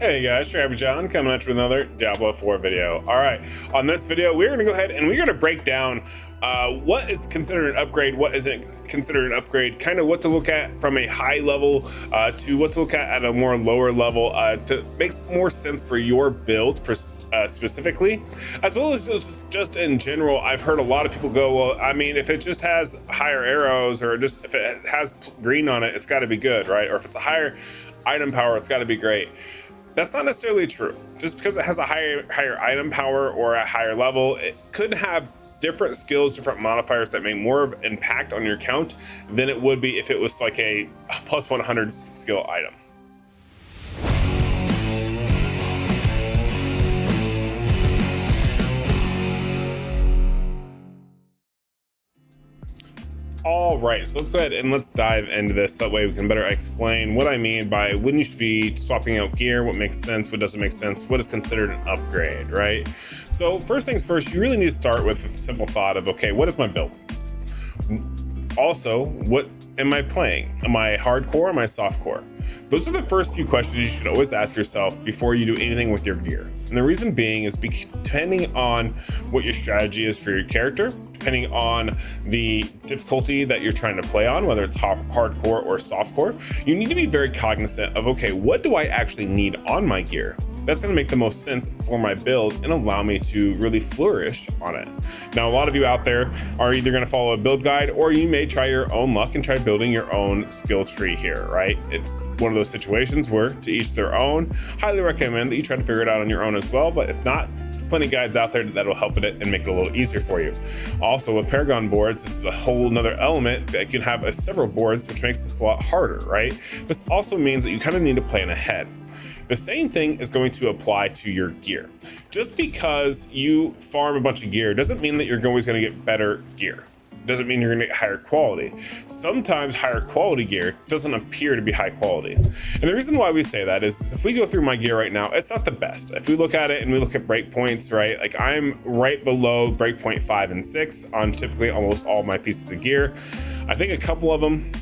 Hey guys, Travis John coming at you with another Diablo 4 video. All right, on this video, we're gonna go ahead and we're gonna break down what is considered an upgrade, what isn't considered an upgrade, kind of what to look at from a high level to what to look at a more lower level to makes more sense for your build specifically, as well as just in general. I've heard a lot of people go, well, I mean, if it just has higher arrows or just if it has green on it, it's got to be good, right? Or if it's a higher item power, it's got to be great. That's not necessarily true. Just because it has a higher item power or a higher level, it could have different skills, different modifiers that make more of an impact on your count than it would be if it was like a plus 100 skill item. All right, so let's go ahead and let's dive into this. That way we can better explain what I mean by when you should be swapping out gear, what makes sense, what doesn't make sense, what is considered an upgrade, right? So first things first, you really need to start with a simple thought of, okay, what is my build? Also, what am I playing? Am I hardcore? Am I softcore? Those are the first few questions you should always ask yourself before you do anything with your gear. And the reason being is depending on what your strategy is for your character, depending on the difficulty that you're trying to play on, whether it's hardcore or softcore, you need to be very cognizant of, okay, what do I actually need on my gear? That's going to make the most sense for my build and allow me to really flourish on it. Now, a lot of you out there are either going to follow a build guide, or you may try your own luck and try building your own skill tree here, right? It's one of those situations where to each their own. Highly recommend that you try to figure it out on your own as well, but if not, plenty of guides out there that'll help it and make it a little easier for you. Also, with Paragon boards, this is a whole nother element that can have several boards, which makes this a lot harder, right? This also means that you kind of need to plan ahead. The same thing is going to apply to your gear. Just because you farm a bunch of gear doesn't mean that you're always going to get better gear. Doesn't mean you're going to get higher quality. Sometimes higher quality gear doesn't appear to be high quality. And the reason why we say that is if we go through my gear right now, it's not the best. If we look at it and we look at breakpoints, right? Like I'm right below breakpoint 5 and 6 on typically almost all my pieces of gear. I think a couple of them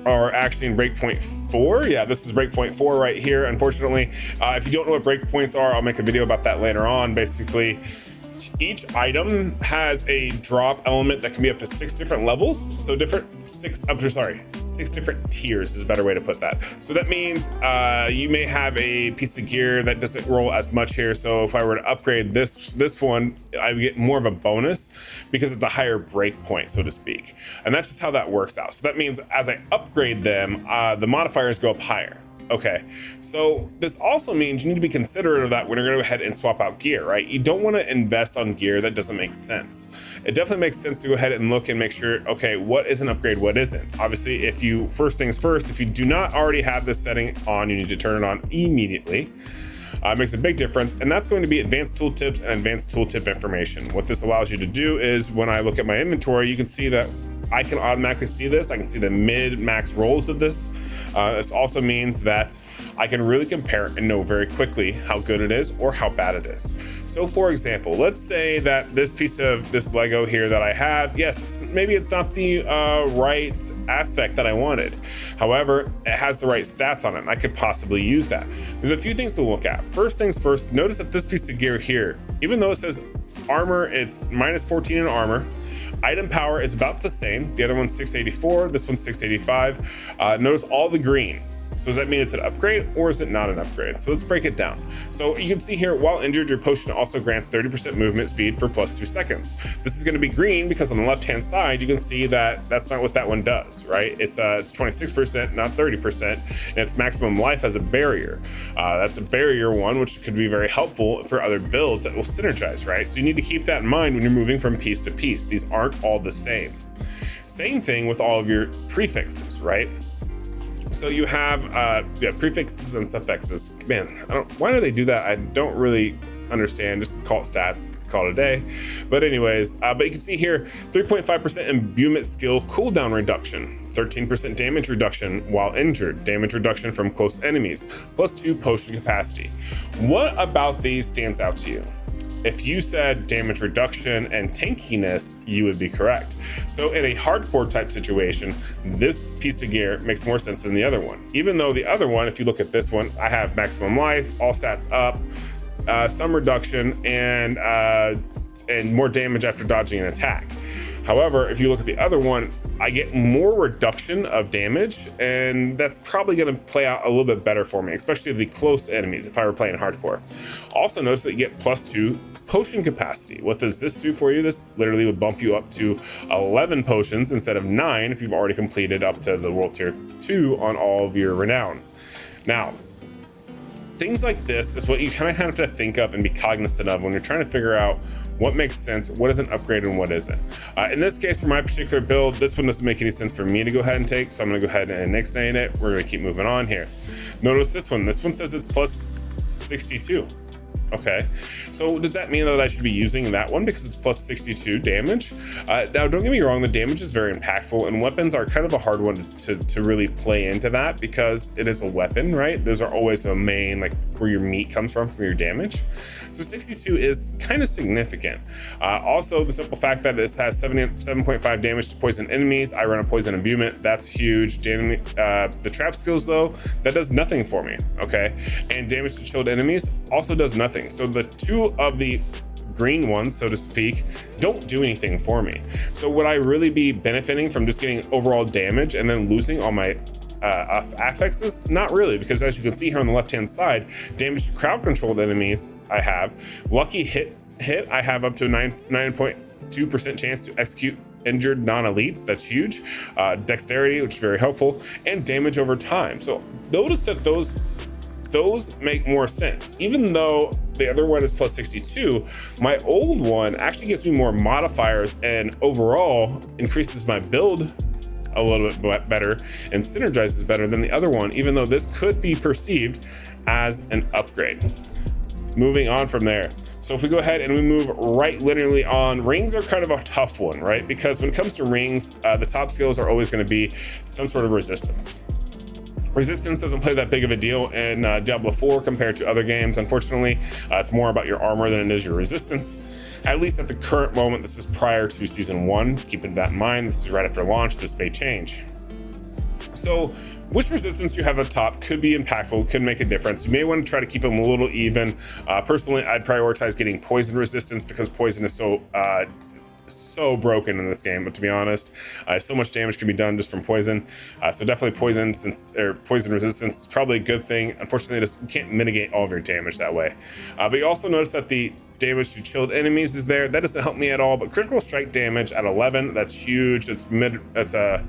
are actually in breakpoint 4. Yeah, this is breakpoint 4 right here. Unfortunately, if you don't know what breakpoints are, I'll make a video about that later on. Basically, each item has a drop element that can be up to 6 different levels. So six different tiers is a better way to put that. So that means you may have a piece of gear that doesn't roll as much here. So if I were to upgrade this one, I would get more of a bonus because it's a higher break point, so to speak. And that's just how that works out. So that means as I upgrade them, the modifiers go up higher. Okay, so this also means you need to be considerate of that when you're going to go ahead and swap out gear, right? You don't want to invest on gear that doesn't make sense. It definitely makes sense to go ahead and look and make sure, okay, what is an upgrade, what isn't? Obviously, first things first, if you do not already have this setting on, you need to turn it on immediately. It makes a big difference, and that's going to be advanced tooltips and advanced tooltip information. What this allows you to do is when I look at my inventory, you can see that I can automatically see this. I can see the mid-max rolls of this. This also means that I can really compare and know very quickly how good it is or how bad it is. So for example, let's say that this piece of this Lego here that I have, yes, maybe it's not the right aspect that I wanted. However, it has the right stats on it, and I could possibly use that. There's a few things to look at. First things first, notice that this piece of gear here, even though it says armor, it's minus 14 in armor. Item power is about the same. The other one's 684, this one's 685. Notice all the green. So does that mean it's an upgrade or is it not an upgrade? So let's break it down. So you can see here, while injured, your potion also grants 30% movement speed for plus 2 seconds. This is going to be green because on the left-hand side, you can see that that's not what that one does, right? It's 26%, not 30%, and it's maximum life as a barrier. That's a barrier one, which could be very helpful for other builds that will synergize, right? So you need to keep that in mind when you're moving from piece to piece. These aren't all the same. Same thing with all of your prefixes, right? So you have prefixes and suffixes. Man, why do they do that? I don't really understand. Just call it stats, call it a day. But anyways, but you can see here, 3.5% imbuement skill cooldown reduction, 13% damage reduction while injured, damage reduction from close enemies, plus 2 potion capacity. What about these stands out to you? If you said damage reduction and tankiness, you would be correct. So in a hardcore type situation, this piece of gear makes more sense than the other one. Even though the other one, if you look at this one, I have maximum life, all stats up, some reduction, and more damage after dodging an attack. However, if you look at the other one, I get more reduction of damage, and that's probably going to play out a little bit better for me, especially the close enemies if I were playing hardcore. Also notice that you get +2 potion capacity. What does this do for you? This literally would bump you up to 11 potions instead of 9 if you've already completed up to the World Tier 2 on all of your renown. Now, things like this is what you kind of have to think of and be cognizant of when you're trying to figure out what makes sense, what is an upgrade and what isn't. In this case, for my particular build, this one doesn't make any sense for me to go ahead and take, so I'm gonna go ahead and nixnay it. We're gonna keep moving on here. Notice this one says it's +62. Okay, so does that mean that I should be using that one because it's +62 damage? Now, don't get me wrong, the damage is very impactful, and weapons are kind of a hard one to really play into that because it is a weapon, right? Those are always the main, like, where your meat comes from your damage. So 62 is kind of significant. Also, the simple fact that this has 7.5 damage to poison enemies. I run a poison imbuement, that's huge. The trap skills, though, that does nothing for me, okay? And damage to chilled enemies also does nothing. So the two of the green ones, so to speak, don't do anything for me. So would I really be benefiting from just getting overall damage and then losing all my affixes? Not really, because as you can see here on the left hand side, damage to crowd controlled enemies I have. Lucky hit I have up to a 9.2% chance to execute injured non-elites. That's huge. Dexterity, which is very helpful, and damage over time. So notice that those make more sense. Even though the other one is +62, my old one actually gives me more modifiers and overall increases my build a little bit better and synergizes better than the other one, even though this could be perceived as an upgrade. Moving on from there. So if we go ahead and we move right linearly on, rings are kind of a tough one, right? Because when it comes to rings, the top skills are always going to be some sort of resistance. Resistance doesn't play that big of a deal in Diablo 4 compared to other games, unfortunately. It's more about your armor than it is your resistance. At least at the current moment, this is prior to Season 1. Keeping that in mind, this is right after launch, this may change. So which resistance you have up top could be impactful, could make a difference. You may want to try to keep them a little even. Personally, I'd prioritize getting poison resistance because poison is so broken in this game, but to be honest, so much damage can be done just from poison. So definitely poison resistance is probably a good thing. Unfortunately, you can't mitigate all of your damage that way. But you also notice that the damage to chilled enemies is there. That doesn't help me at all, but critical strike damage at 11, that's huge. That's a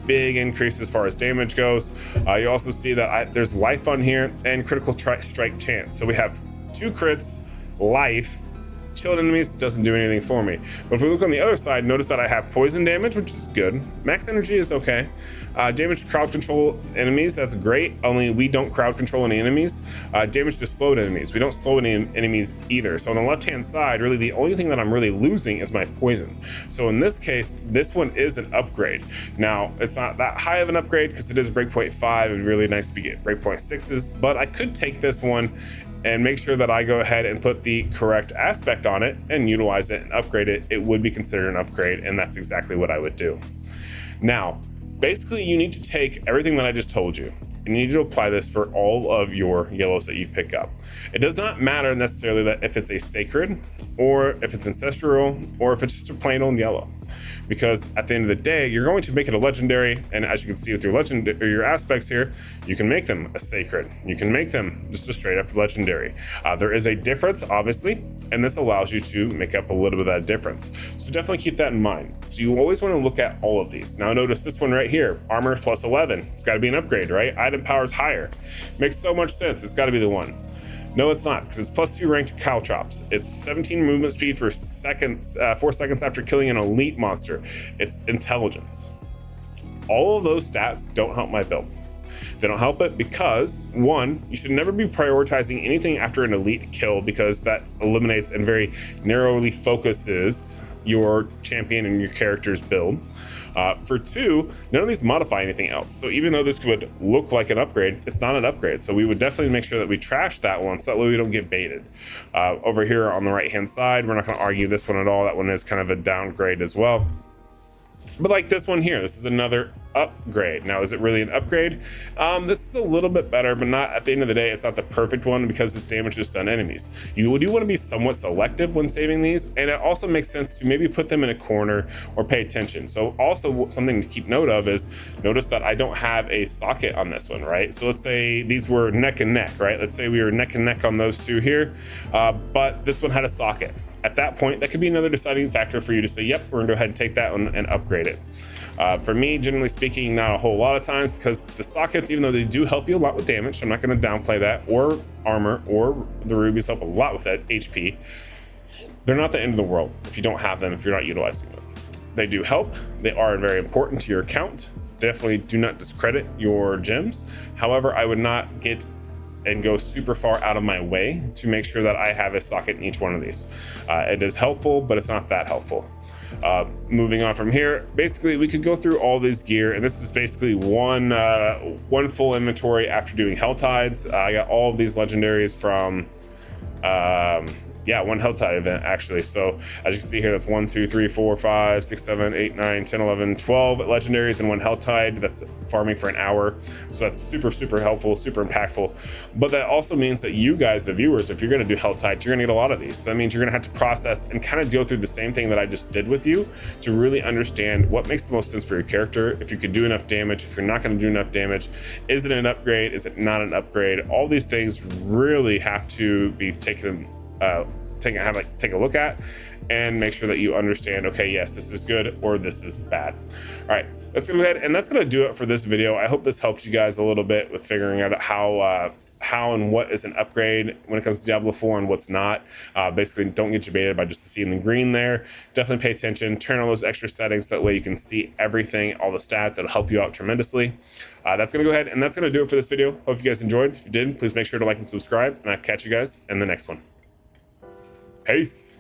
big increase as far as damage goes. You also see that there's life on here and critical strike chance. So we have 2 crits, life. Chilled enemies doesn't do anything for me. But if we look on the other side, notice that I have poison damage, which is good. Max energy is okay. Damage to crowd control enemies, that's great. Only we don't crowd control any enemies. Damage to slowed enemies, we don't slow any enemies either. So on the left hand side, really the only thing that I'm really losing is my poison. So in this case, this one is an upgrade. Now, it's not that high of an upgrade because it is breakpoint 5. It'd be really nice to get breakpoint 6s, but I could take this one and make sure that I go ahead and put the correct aspect on it and utilize it and upgrade it. It would be considered an upgrade, and that's exactly what I would do. Now, basically, you need to take everything that I just told you, and you need to apply this for all of your yellows that you pick up. It does not matter necessarily that if it's a sacred, or if it's ancestral, or if it's just a plain old yellow. Because at the end of the day, you're going to make it a legendary, and as you can see with your aspects here, you can make them a sacred. You can make them just a straight up legendary. There is a difference, obviously, and this allows you to make up a little bit of that difference. So definitely keep that in mind. So you always want to look at all of these. Now notice this one right here, armor plus 11. It's got to be an upgrade, right? Item power is higher. Makes so much sense. It's got to be the one. No, it's not, because it's +2 ranked caltrops. It's 17 movement speed for 4 seconds after killing an elite monster. It's intelligence. All of those stats don't help my build. They don't help it because, one, you should never be prioritizing anything after an elite kill because that eliminates and very narrowly focuses your champion and your character's build. For 2, none of these modify anything else. So even though this could look like an upgrade, it's not an upgrade. So we would definitely make sure that we trash that one, so that way we don't get baited. Over here on the right hand side, we're not going to argue this one at all. That one is kind of a downgrade as well. But like this one here, this is another upgrade. Now, is it really an upgrade? This is a little bit better, but not, at the end of the day, it's not the perfect one because it's damage to stun enemies. You do want to be somewhat selective when saving these, and it also makes sense to maybe put them in a corner or pay attention. So also something to keep note of is, notice that I don't have a socket on this one, right? So let's say these were neck and neck, right? Let's say we were neck and neck on those 2 here, but this one had a socket. At that point, that could be another deciding factor for you to say, yep, we're gonna go ahead and take that one and upgrade it. For me, generally speaking, not a whole lot of times, because the sockets, even though they do help you a lot with damage, I'm not gonna downplay that, or armor, or the rubies help a lot with that HP. They're not the end of the world if you don't have them, if you're not utilizing them. They do help. They are very important to your account. Definitely do not discredit your gems. However, I would not get and go super far out of my way to make sure that I have a socket in each one of these. It is helpful, but it's not that helpful. Moving on from here, basically we could go through all these gear, and this is basically one full inventory after doing Hell Tides. I got all of these legendaries from one Hell Tide event actually. So as you can see here, that's 1, 2, 3, 4, 5, 6, 7, 8, 9, 10, 11, 12 legendaries and 1 Hell Tide. That's farming for an hour. So that's super helpful, super impactful. But that also means that you guys, the viewers, if you're going to do Hell Tides, you're going to get a lot of these. So that means you're going to have to process and kind of go through the same thing that I just did with you to really understand what makes the most sense for your character. If you could do enough damage, if you're not going to do enough damage, is it an upgrade? Is it not an upgrade? All these things really have to be taken take a look at and make sure that you understand, okay, yes, this is good or this is bad. All right, let's go ahead, and that's going to do it for this video. I hope this helped you guys a little bit with figuring out how and what is an upgrade when it comes to Diablo 4 and what's not. Basically, don't get baited by just seeing the green there. Definitely pay attention, turn on those extra settings, that way you can see everything, all the stats. It'll help you out tremendously. That's gonna go ahead, and that's gonna do it for this video. Hope you guys enjoyed. If you did, please make sure to like and subscribe, and I'll catch you guys in the next one. Peace.